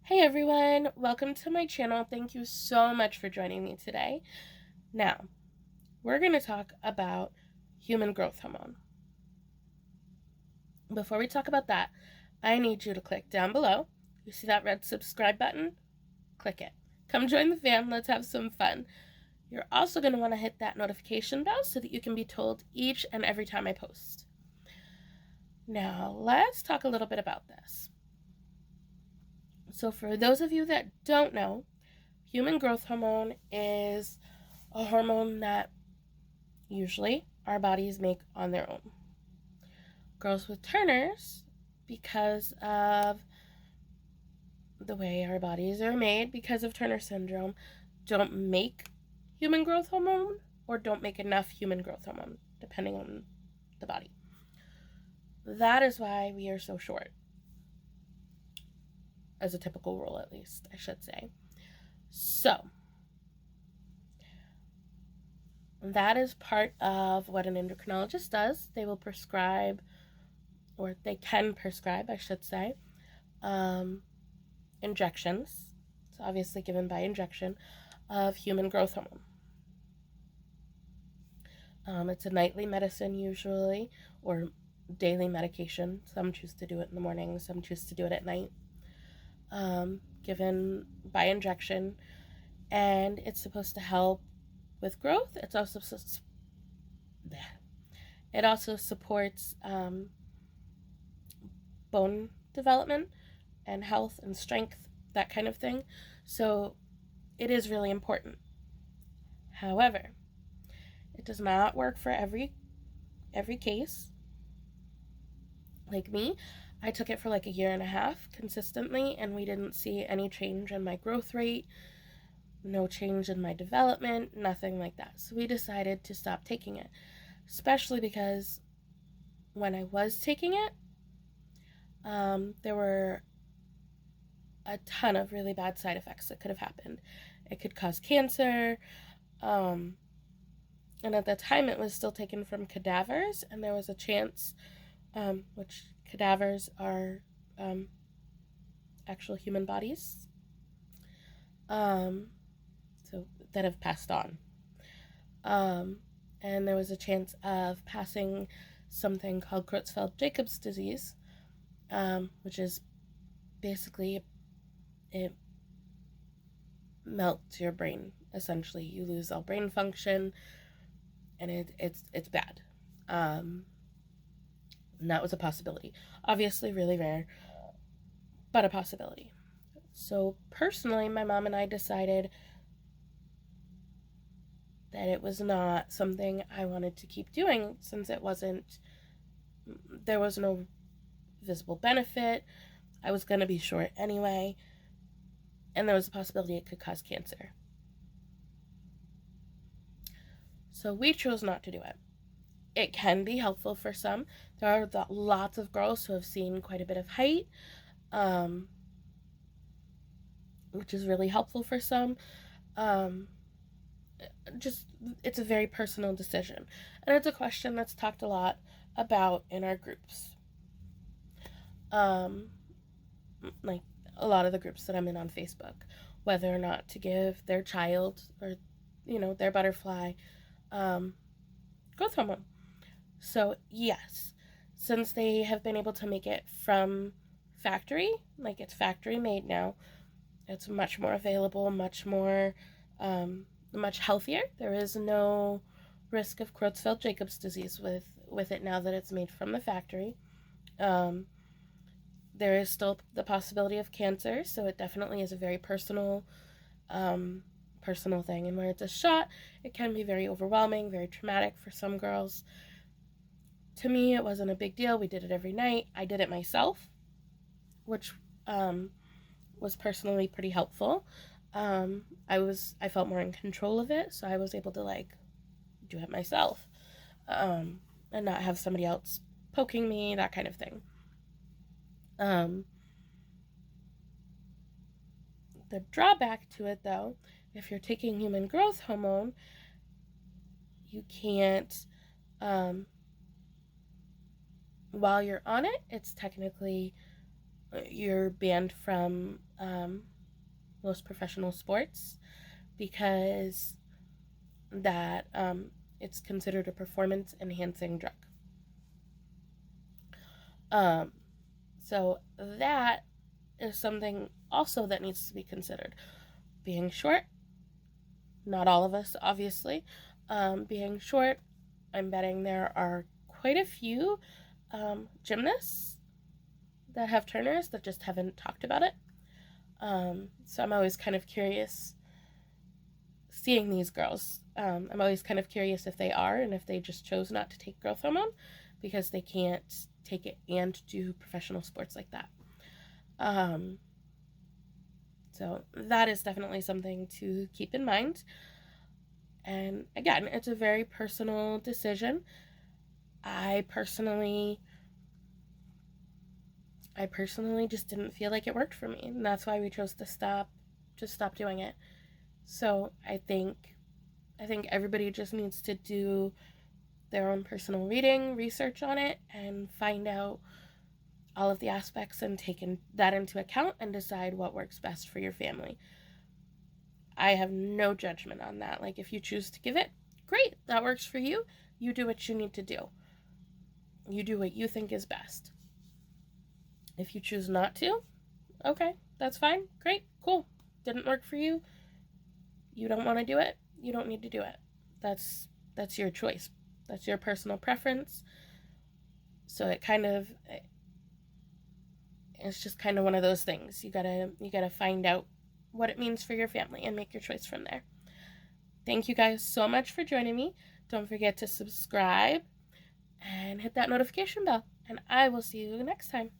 Hey everyone, welcome to my channel. Thank you so much for joining me today. Now, we're going to talk about human growth hormone. Before we talk about that, I need you to click down below. You see that red subscribe button? Click it. Come join the fam. Let's have some fun. You're also going to want to hit that notification bell so that you can be told each and every time I post. Now, let's talk a little bit about this. So for those of you that don't know, human growth hormone is a hormone that usually our bodies make on their own. Girls with Turner's, because of the way our bodies are made, because of Turner syndrome, don't make human growth hormone or don't make enough human growth hormone, depending on the body. That is why we are so short. As a typical rule, at least, I should say. So, that is part of what an endocrinologist does. They will prescribe, or they can prescribe, I should say, injections. It's obviously given by injection of human growth hormone. It's a nightly medicine usually, or daily medication. Some choose to do it in the morning, some choose to do it at night. Given by injection, and it's supposed to help with growth. It also supports bone development and health and strength, that kind of thing. So it is really important. However, it does not work for every case. Like me, I took it for like a year and a half consistently, and we didn't see any change in my growth rate, no change in my development, nothing like that. So we decided to stop taking it, especially because when I was taking it, there were a ton of really bad side effects that could have happened. It could cause cancer, and at the time it was still taken from cadavers, and there was a chance, which cadavers are actual human bodies, so that have passed on. And there was a chance of passing something called Creutzfeldt-Jacobs disease, which is basically, it melts your brain. Essentially, you lose all brain function, and it's bad. And that was a possibility. Obviously, really rare, but a possibility. So personally, my mom and I decided that it was not something I wanted to keep doing, since there was no visible benefit. I was going to be short anyway, and there was a possibility it could cause cancer. So we chose not to do it. It can be helpful for some. There are lots of girls who have seen quite a bit of height, which is really helpful for some. It's a very personal decision, and it's a question that's talked a lot about in our groups. Like a lot of the groups that I'm in on Facebook, whether or not to give their child, or their butterfly, growth hormone. So yes, since they have been able to make it from factory, like it's factory made now, it's much more available, much more much healthier. There is no risk of Creutzfeldt-Jacobs disease with it now that it's made from the factory. There is still the possibility of cancer, so it definitely is a very personal thing. And where it's a shot, it can be very overwhelming, very traumatic for some girls. To me, it wasn't a big deal. We did it every night. I did it myself, which was personally pretty helpful. I felt more in control of it, so I was able to do it myself, and not have somebody else poking me, that kind of thing. The drawback to it, though, if you're taking human growth hormone, You can't, while you're on it, it's technically, you're banned from most professional sports because that it's considered a performance enhancing drug. So that is something also that needs to be considered. Being short, not all of us, obviously. Being short, I'm betting there are quite a few gymnasts that have turners that just haven't talked about it. So I'm always kind of curious seeing these girls. I'm always kind of curious if they are and if they just chose not to take growth hormone because they can't take it and do professional sports like that. So that is definitely something to keep in mind. And again, it's a very personal decision. I personally just didn't feel like it worked for me, and that's why we chose to stop doing it. So I think everybody just needs to do their own personal research on it, and find out all of the aspects and take that into account and decide what works best for your family. I have no judgment on that. Like, if you choose to give it, great, that works for you. You do what you need to do. You do what you think is best. If you choose not to, okay, that's fine. Great, cool. Didn't work for you. You don't want to do it. You don't need to do it. That's your choice. That's your personal preference. So it's just kind of one of those things. You gotta find out what it means for your family and make your choice from there. Thank you guys so much for joining me. Don't forget to subscribe and hit that notification bell. And I will see you next time.